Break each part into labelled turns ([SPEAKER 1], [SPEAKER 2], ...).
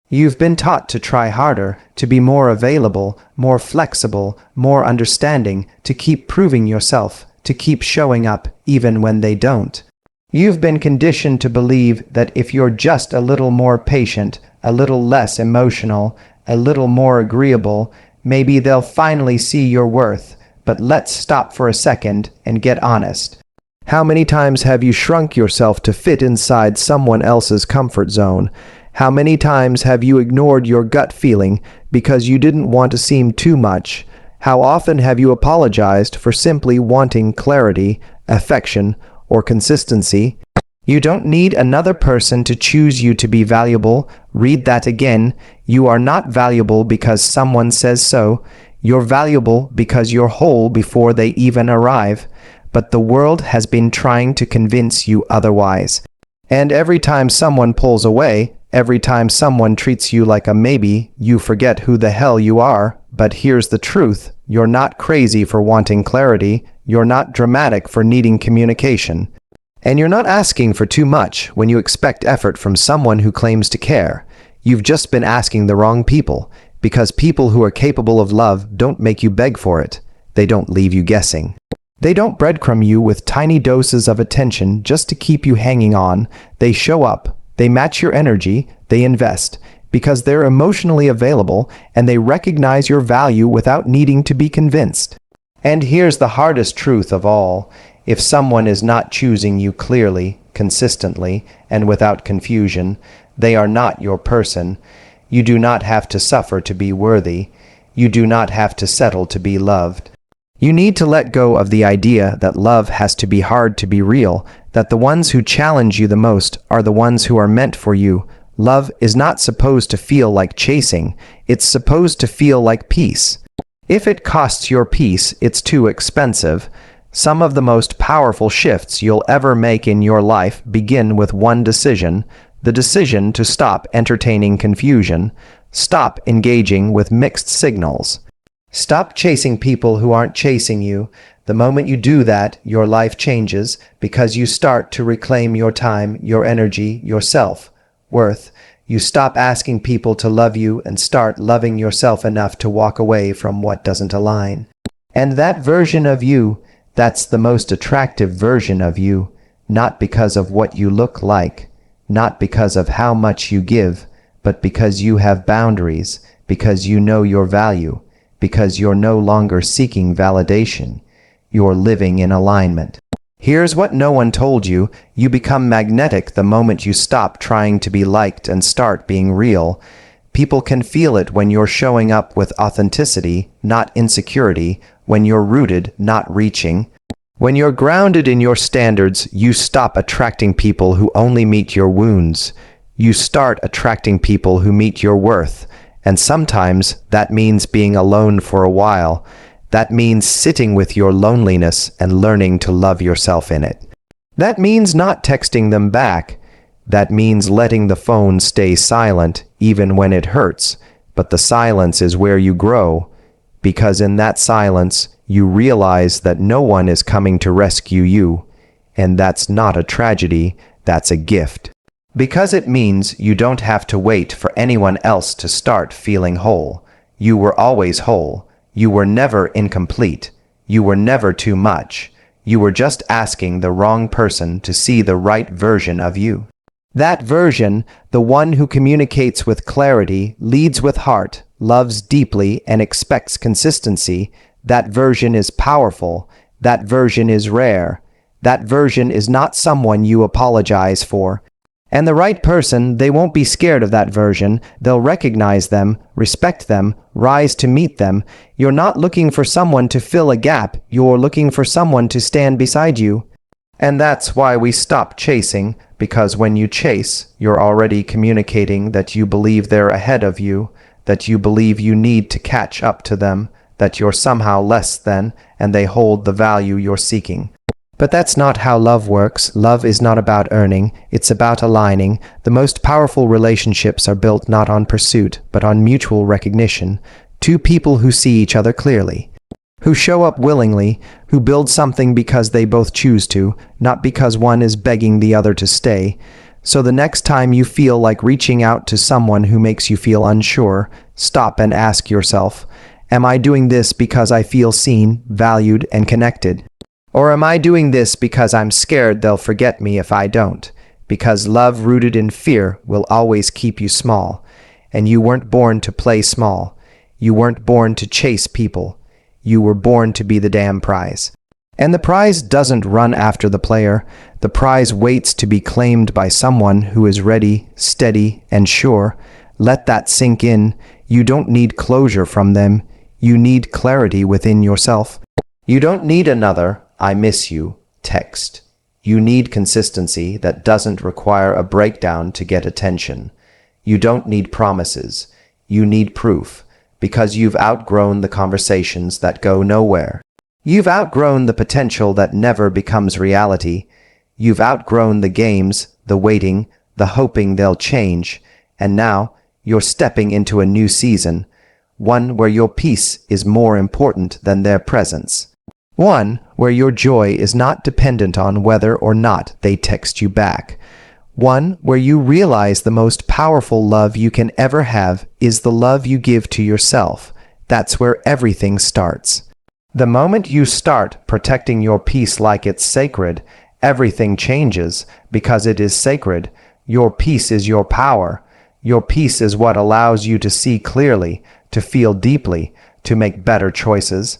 [SPEAKER 1] You've been taught to try harder, to be more available, more flexible, more understanding, to keep proving yourself, to keep showing up even when they don't. You've been conditioned to believe that if you're just a little more patient, a little less emotional, a little more agreeable, maybe they'll finally see your worth. But let's stop for a second and get honest. How many times have you shrunk yourself to fit inside someone else's comfort zone? How many times have you ignored your gut feeling because you didn't want to seem too much? How often have you apologized for simply wanting clarity, affection, or consistency? You don't need another person to choose you to be valuable. Read that again. You are not valuable because someone says so. You're valuable because you're whole before they even arrive. But the world has been trying to convince you otherwise. And every time someone pulls away, every time someone treats you like a maybe, you forget who the hell you are. But here's the truth. You're not crazy for wanting clarity. You're not dramatic for needing communication. And you're not asking for too much when you expect effort from someone who claims to care. You've just been asking the wrong people, because people who are capable of love don't make you beg for it. They don't leave you guessing. They don't breadcrumb you with tiny doses of attention just to keep you hanging on. They show up, they match your energy, they invest, because they're emotionally available and they recognize your value without needing to be convinced. And here's the hardest truth of all. If someone is not choosing you clearly, consistently, and without confusion, they are not your person. You do not have to suffer to be worthy. You do not have to settle to be loved. You need to let go of the idea that love has to be hard to be real, that the ones who challenge you the most are the ones who are meant for you. Love is not supposed to feel like chasing. It's supposed to feel like peace. If it costs your peace, it's too expensive. Some of the most powerful shifts you'll ever make in your life begin with one decision, the decision to stop entertaining confusion, stop engaging with mixed signals. Stop chasing people who aren't chasing you. The moment you do that, your life changes because you start to reclaim your time, your energy, your self-worth. You stop asking people to love you and start loving yourself enough to walk away from what doesn't align. And that version of you, that's the most attractive version of you, not because of what you look like, not because of how much you give, but because you have boundaries, because you know your value, because you're no longer seeking validation. You're living in alignment. Here's what no one told you. You become magnetic the moment you stop trying to be liked and start being real. People can feel it when you're showing up with authenticity, not insecurity, when you're rooted, not reaching. When you're grounded in your standards, you stop attracting people who only meet your wounds. You start attracting people who meet your worth. And sometimes that means being alone for a while. That means sitting with your loneliness and learning to love yourself in it. That means not texting them back. That means letting the phone stay silent even when it hurts. But the silence is where you grow, because in that silence, you realize that no one is coming to rescue you. And that's not a tragedy, that's a gift. Because it means you don't have to wait for anyone else to start feeling whole. You were always whole. You were never incomplete. You were never too much. You were just asking the wrong person to see the right version of you. That version, the one who communicates with clarity, leads with heart, loves deeply, and expects consistency, that version is powerful. That version is rare. That version is not someone you apologize for. And the right person, they won't be scared of that version. They'll recognize them, respect them, rise to meet them. You're not looking for someone to fill a gap. You're looking for someone to stand beside you. And that's why we stop chasing, because when you chase, you're already communicating that you believe they're ahead of you, that you believe you need to catch up to them, that you're somehow less than, and they hold the value you're seeking. But that's not how love works. Love is not about earning, it's about aligning. The most powerful relationships are built not on pursuit, but on mutual recognition. Two people who see each other clearly, who show up willingly, who build something because they both choose to, not because one is begging the other to stay. So the next time you feel like reaching out to someone who makes you feel unsure, stop and ask yourself, am I doing this because I feel seen, valued, and connected? Or am I doing this because I'm scared they'll forget me if I don't? Because love rooted in fear will always keep you small. And you weren't born to play small. You weren't born to chase people. You were born to be the damn prize. And the prize doesn't run after the player. The prize waits to be claimed by someone who is ready, steady, and sure. Let that sink in. You don't need closure from them. You need clarity within yourself. You don't need another "I miss you" text. You need consistency that doesn't require a breakdown to get attention. You don't need promises. You need proof, because you've outgrown the conversations that go nowhere. You've outgrown the potential that never becomes reality. You've outgrown the games, the waiting, the hoping they'll change, and now you're stepping into a new season, one where your peace is more important than their presence. One where your joy is not dependent on whether or not they text you back. One where you realize the most powerful love you can ever have is the love you give to yourself. That's where everything starts. The moment you start protecting your peace like it's sacred, everything changes because it is sacred. Your peace is your power. Your peace is what allows you to see clearly, to feel deeply, to make better choices.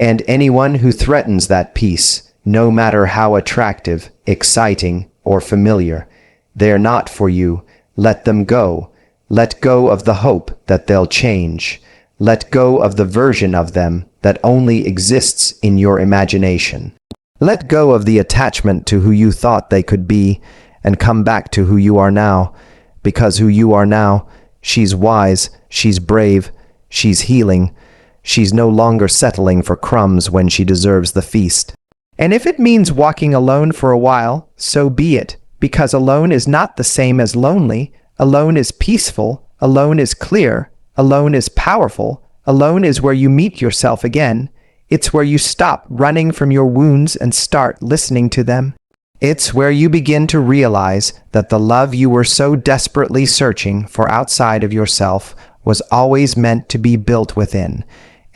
[SPEAKER 1] And anyone who threatens that peace, no matter how attractive, exciting, or familiar, they're not for you. Let them go. Let go of the hope that they'll change. Let go of the version of them that only exists in your imagination. Let go of the attachment to who you thought they could be and come back to who you are now. Because who you are now, she's wise, she's brave, she's healing. She's no longer settling for crumbs when she deserves the feast. And if it means walking alone for a while, so be it. Because alone is not the same as lonely. Alone is peaceful. Alone is clear. Alone is powerful. Alone is where you meet yourself again. It's where you stop running from your wounds and start listening to them. It's where you begin to realize that the love you were so desperately searching for outside of yourself was always meant to be built within.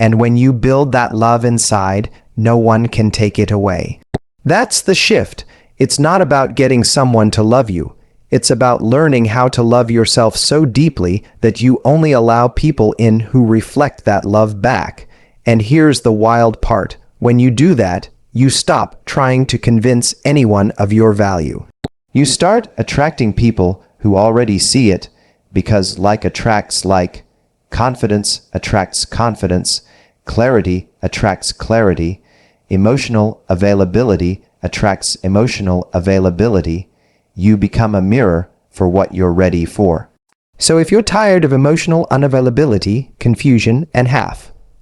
[SPEAKER 1] And when you build that love inside, no one can take it away. That's the shift. It's not about getting someone to love you. It's about learning how to love yourself so deeply that you only allow people in who reflect that love back. And here's the wild part. When you do that, you stop trying to convince anyone of your value. You start attracting people who already see it, because like attracts like. Confidence attracts confidence. Clarity attracts clarity. Emotional availability attracts emotional availability. You become a mirror for what you're ready for. So if you're tired of emotional unavailability, confusion, and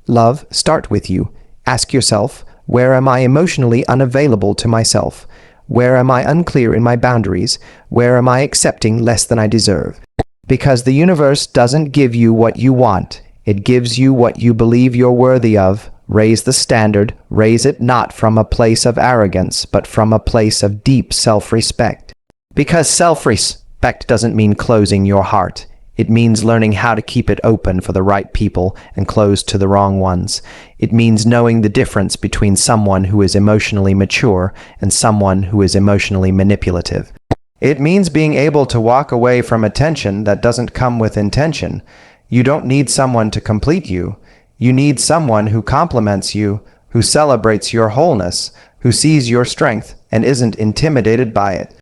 [SPEAKER 1] love, start with you. Ask yourself, where am I emotionally unavailable to myself? Where am I unclear in my boundaries? Where am I accepting less than I deserve? Because the universe doesn't give you what you want. It gives you what you believe you're worthy of. Raise the standard. Raise it not from a place of arrogance, but from a place of deep self-respect. Because self-respect doesn't mean closing your heart. It means learning how to keep it open for the right people and closed to the wrong ones. It means knowing the difference between someone who is emotionally mature and someone who is emotionally manipulative. It means being able to walk away from attention that doesn't come with intention. You don't need someone to complete you. You need someone who compliments you, who celebrates your wholeness, who sees your strength and isn't intimidated by it.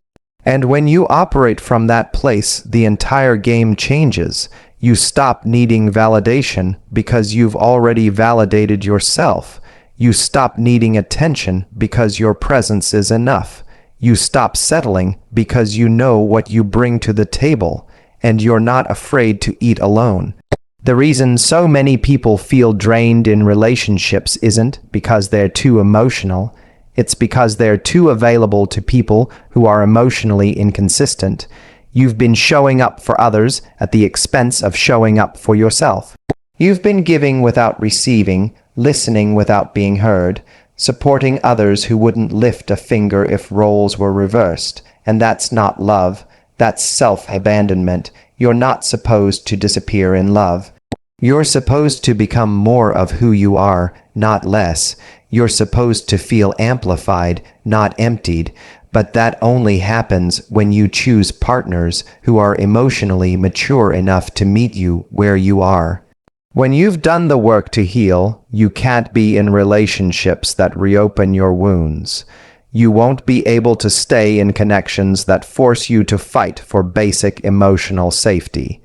[SPEAKER 1] And when you operate from that place, the entire game changes. You stop needing validation because you've already validated yourself. You stop needing attention because your presence is enough. You stop settling because you know what you bring to the table, and you're not afraid to eat alone. The reason so many people feel drained in relationships isn't because they're too emotional. It's because they're too available to people who are emotionally inconsistent. You've been showing up for others at the expense of showing up for yourself. You've been giving without receiving, listening without being heard, supporting others who wouldn't lift a finger if roles were reversed. And that's not love. That's self-abandonment. You're not supposed to disappear in love. You're supposed to become more of who you are, not less. You're supposed to feel amplified, not emptied. But that only happens when you choose partners who are emotionally mature enough to meet you where you are. When you've done the work to heal, you can't be in relationships that reopen your wounds. You won't be able to stay in connections that force you to fight for basic emotional safety.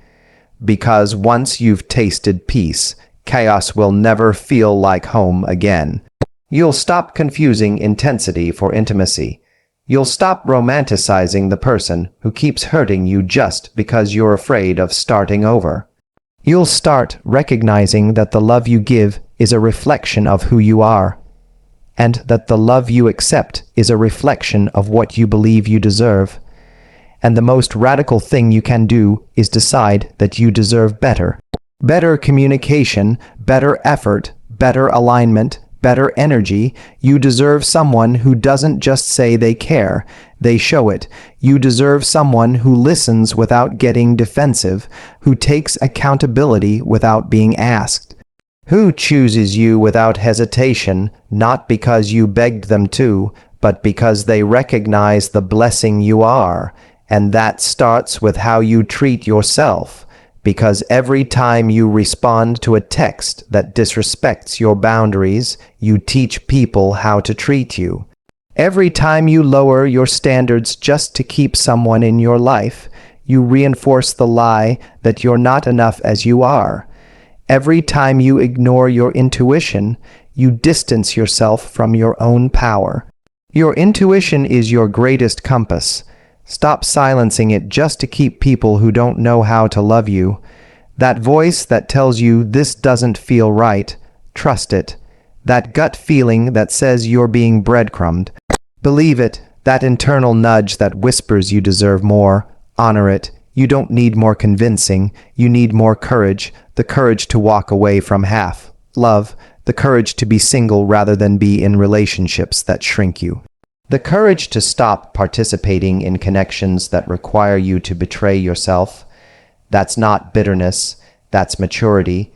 [SPEAKER 1] Because once you've tasted peace, chaos will never feel like home again. You'll stop confusing intensity for intimacy. You'll stop romanticizing the person who keeps hurting you just because you're afraid of starting over. You'll start recognizing that the love you give is a reflection of who you are, and that the love you accept is a reflection of what you believe you deserve. And the most radical thing you can do is decide that you deserve better. Better communication, better effort, better alignment, better energy. You deserve someone who doesn't just say they care, they show it. You deserve someone who listens without getting defensive, who takes accountability without being asked, who chooses you without hesitation, not because you begged them to, but because they recognize the blessing you are. And that starts with how you treat yourself. Because every time you respond to a text that disrespects your boundaries, you teach people how to treat you. Every time you lower your standards just to keep someone in your life, you reinforce the lie that you're not enough as you are. Every time you ignore your intuition, you distance yourself from your own power. Your intuition is your greatest compass. Stop silencing it just to keep people who don't know how to love you. That voice that tells you this doesn't feel right, trust it. That gut feeling that says you're being breadcrumbed, believe it. That internal nudge that whispers you deserve more, honor it. You don't need more convincing, you need more courage. The courage to walk away from half love, the courage to be single rather than be in relationships that shrink you. The courage to stop participating in connections that require you to betray yourself. That's not bitterness, that's maturity,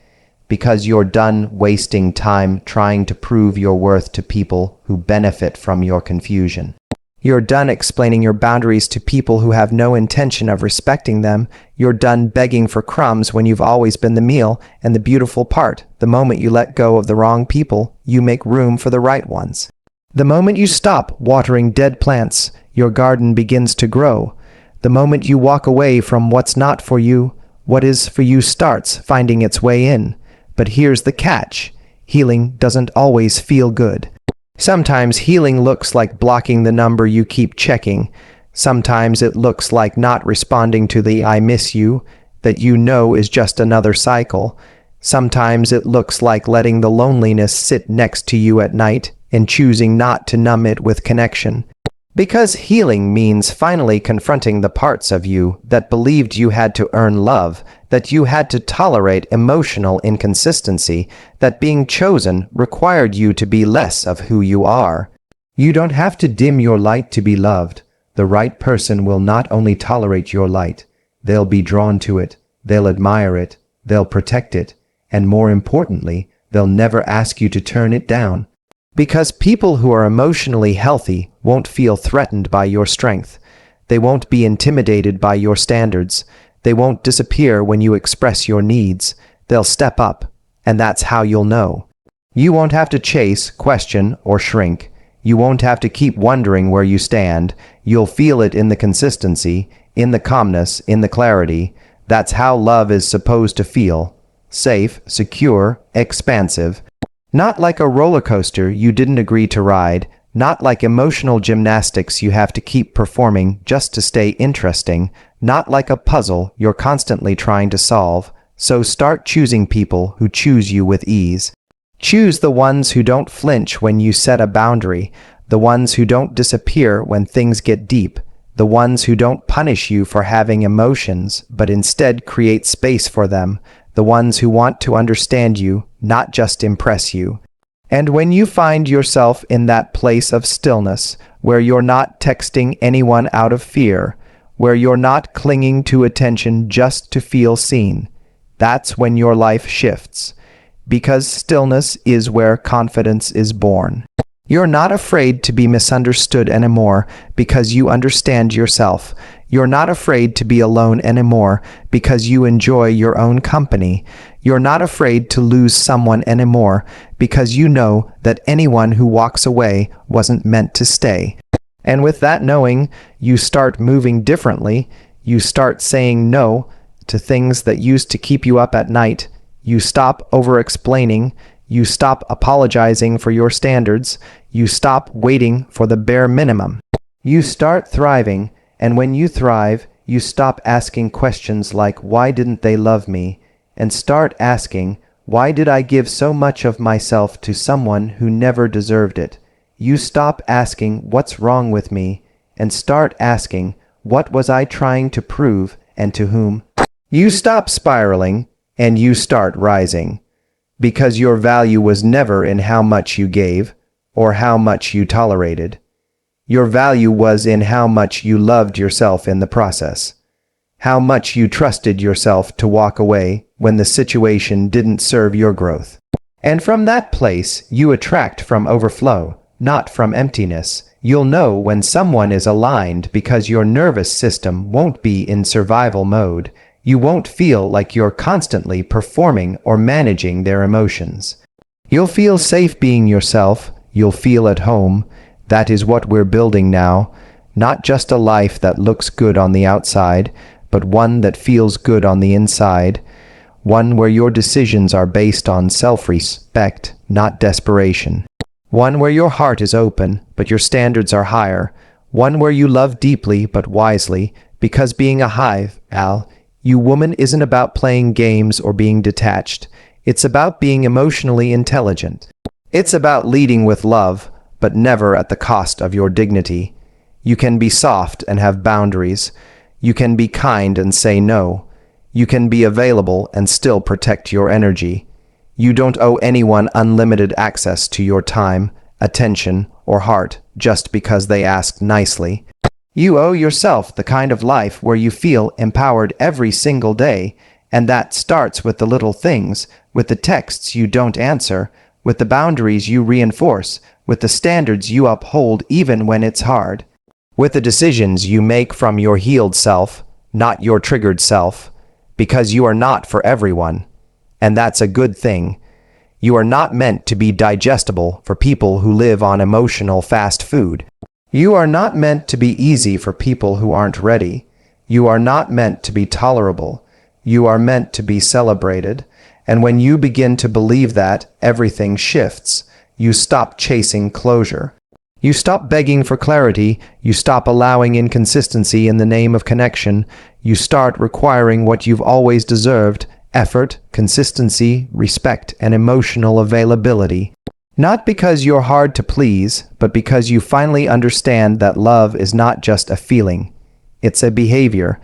[SPEAKER 1] because you're done wasting time trying to prove your worth to people who benefit from your confusion. You're done explaining your boundaries to people who have no intention of respecting them. You're done begging for crumbs when you've always been the meal. And the beautiful part, the moment you let go of the wrong people, you make room for the right ones. The moment you stop watering dead plants, your garden begins to grow. The moment you walk away from what's not for you, what is for you starts finding its way in. But here's the catch. Healing doesn't always feel good. Sometimes healing looks like blocking the number you keep checking. Sometimes it looks like not responding to the "I miss you" that you know is just another cycle. Sometimes it looks like letting the loneliness sit next to you at night and choosing not to numb it with connection. Because healing means finally confronting the parts of you that believed you had to earn love, that you had to tolerate emotional inconsistency, that being chosen required you to be less of who you are. You don't have to dim your light to be loved. The right person will not only tolerate your light, they'll be drawn to it, they'll admire it, they'll protect it, and more importantly, they'll never ask you to turn it down. Because people who are emotionally healthy won't feel threatened by your strength. They won't be intimidated by your standards. They won't disappear when you express your needs. They'll step up, and that's how you'll know. You won't have to chase, question, or shrink. You won't have to keep wondering where you stand. You'll feel it in the consistency, in the calmness, in the clarity. That's how love is supposed to feel. Safe, secure, expansive. Not like a roller coaster you didn't agree to ride, not like emotional gymnastics you have to keep performing just to stay interesting, not like a puzzle you're constantly trying to solve. So start choosing people who choose you with ease. Choose the ones who don't flinch when you set a boundary, the ones who don't disappear when things get deep, the ones who don't punish you for having emotions, but instead create space for them, the ones who want to understand you, not just impress you. And when you find yourself in that place of stillness, where you're not texting anyone out of fear, where you're not clinging to attention just to feel seen. That's when your life shifts, because stillness is where confidence is born. You're not afraid to be misunderstood anymore because you understand yourself. You're not afraid to be alone anymore because you enjoy your own company. You're not afraid to lose someone anymore because you know that anyone who walks away wasn't meant to stay. And with that knowing, you start moving differently. You start saying no to things that used to keep you up at night. You stop over-explaining. You stop apologizing for your standards. You stop waiting for the bare minimum. You start thriving, and when you thrive, you stop asking questions like, why didn't they love me? And start asking, why did I give so much of myself to someone who never deserved it? You stop asking, what's wrong with me? And start asking, what was I trying to prove and to whom? You stop spiraling, and you start rising. Because your value was never in how much you gave or how much you tolerated. Your value was in how much you loved yourself in the process. How much you trusted yourself to walk away when the situation didn't serve your growth. And from that place, you attract from overflow, not from emptiness. You'll know when someone is aligned because your nervous system won't be in survival mode. You won't feel like you're constantly performing or managing their emotions. You'll feel safe being yourself. You'll feel at home. That is what we're building now. Not just a life that looks good on the outside, but one that feels good on the inside. One where your decisions are based on self-respect, not desperation. One where your heart is open, but your standards are higher. One where you love deeply but wisely, because being a hive, you woman, isn't about playing games or being detached. It's about being emotionally intelligent. It's about leading with love, but never at the cost of your dignity. You can be soft and have boundaries. You can be kind and say no. You can be available and still protect your energy. You don't owe anyone unlimited access to your time, attention, or heart just because they ask nicely. You owe yourself the kind of life where you feel empowered every single day, and that starts with the little things, with the texts you don't answer, with the boundaries you reinforce, with the standards you uphold even when it's hard, with the decisions you make from your healed self, not your triggered self, because you are not for everyone, and that's a good thing. You are not meant to be digestible for people who live on emotional fast food. You are not meant to be easy for people who aren't ready. You are not meant to be tolerable. You are meant to be celebrated. And when you begin to believe that, everything shifts. You stop chasing closure. You stop begging for clarity. You stop allowing inconsistency in the name of connection. You start requiring what you've always deserved: effort, consistency, respect, and emotional availability. Not because you're hard to please, but because you finally understand that love is not just a feeling. It's a behavior.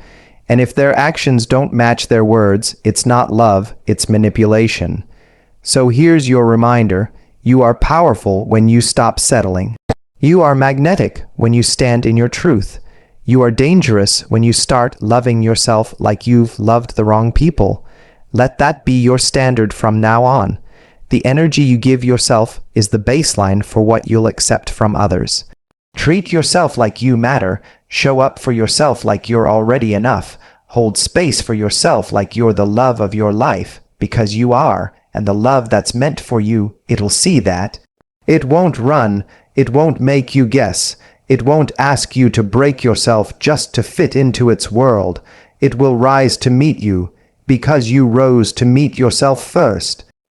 [SPEAKER 1] And if their actions don't match their words, it's not love, it's manipulation. So here's your reminder. You are powerful when you stop settling. You are magnetic when you stand in your truth. You are dangerous when you start loving yourself like you've loved the wrong people. Let that be your standard from now on. The energy you give yourself is the baseline for what you'll accept from others. Treat yourself like you matter. Show up for yourself like you're already enough. Hold space for yourself like you're the love of your life, because you are, and the love that's meant for you, it'll see that. It won't run. It won't make you guess. It won't ask you to break yourself just to fit into its world. It will rise to meet you, because you rose to meet yourself first.